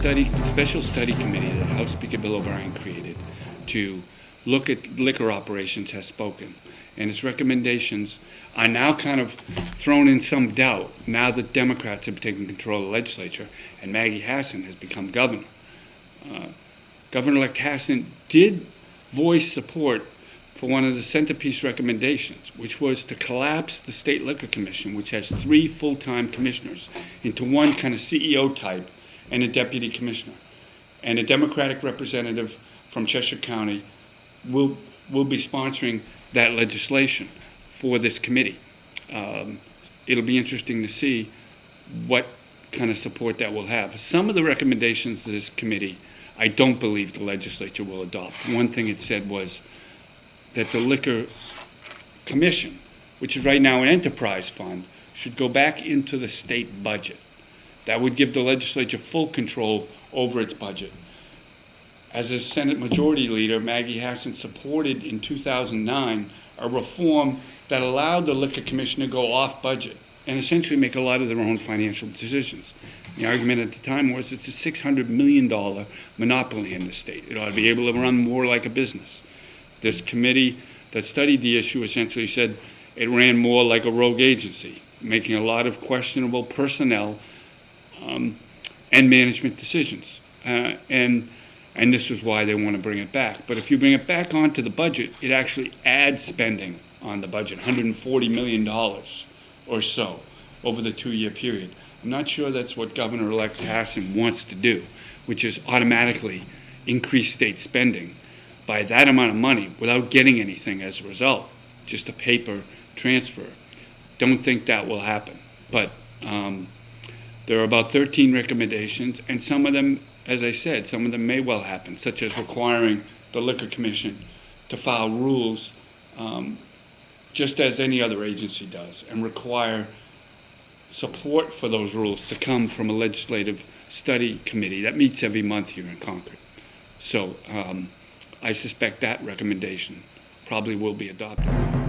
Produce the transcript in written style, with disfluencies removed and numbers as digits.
special study committee that House Speaker Bill O'Brien created to look at liquor operations has spoken. And its recommendations are now kind of thrown in some doubt now that Democrats have taken control of the legislature and Maggie Hassan has become governor. Governor-elect Hassan did voice support for one of the centerpiece recommendations, which was to collapse the State Liquor Commission, which has 3 full-time commissioners, into one kind of CEO type and a deputy commissioner. And a Democratic representative from Cheshire County will be sponsoring that legislation for this committee. It'll be interesting to see what kind of support that will have. Some of the recommendations of this committee, I don't believe the legislature will adopt. One thing it said was that the Liquor Commission, which is right now an enterprise fund, should go back into the state budget. That would give the legislature full control over its budget. As a Senate Majority Leader, Maggie Hassan supported in 2009 a reform that allowed the Liquor Commission to go off budget and essentially make a lot of their own financial decisions. The argument at the time was it's a $600 million monopoly in the state. It ought to be able to run more like a business. This committee that studied the issue essentially said it ran more like a rogue agency, making a lot of questionable personnel and management decisions. And this is why they want to bring it back. But if you bring it back onto the budget, it actually adds spending on the budget, $140 million or so over the 2-year period. I'm not sure that's what Governor-elect Hassan wants to do, which is automatically increase state spending by that amount of money without getting anything as a result, just a paper transfer. Don't think that will happen. But there are about 13 recommendations, and some of them, as I said, some of them may well happen, such as requiring the Liquor Commission to file rules just as any other agency does, and require support for those rules to come from a legislative study committee that meets every month here in Concord. So I suspect that recommendation probably will be adopted.